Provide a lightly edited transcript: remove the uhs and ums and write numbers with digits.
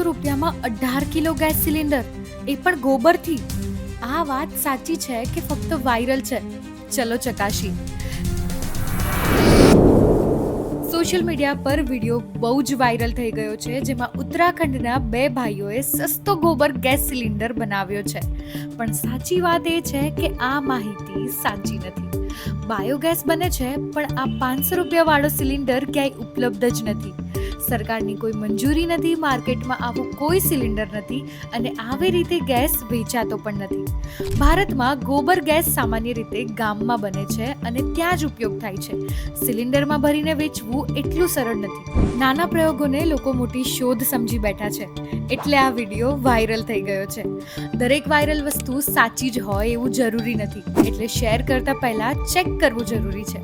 રૂપિયામાં 18 kilo gas cylinder, એ પણ ગોબરથી. આ વાત સાચી છે કે ફક્ત વાયરલ છે? ચલો ચકાશી. સોશિયલ મીડિયા પર વિડીયો બહુ જ વાયરલ થઈ ગયો છે, જેમાં ઉત્તરાખંડના 2 ભાઈઓએ સસ્તો ગોબર ગેસ સિલિન્ડર બનાવ્યો છે. પણ સાચી વાત એ છે કે આ માહિતી સાચી નથી. બાયોગેસ બને છે, પણ આ 500 રૂપિયા વાળો સિલિન્ડર ક્યાંય ઉપલબ્ધ જ નથી. સરકારની કોઈ મંજૂરી નથી, માર્કેટમાં આવો કોઈ સિલિન્ડર નથી અને આવી રીતે ગેસ વેચાતો પણ નથી. ભારતમાં ગોબર ગેસ સામાન્ય રીતે ગામમાં બને છે અને ત્યાં જ ઉપયોગ થાય છે. સિલિન્ડરમાં ભરીને વેચવું એટલું સરળ નથી. નાના પ્રયોગોને લોકો મોટી શોધ સમજી બેઠા છે, એટલે આ વિડીયો વાયરલ થઈ ગયો છે. દરેક વાયરલ વસ્તુ સાચી જ હોય એવું જરૂરી નથી, એટલે શેર કરતા પહેલા ચેક કરવું જરૂરી છે.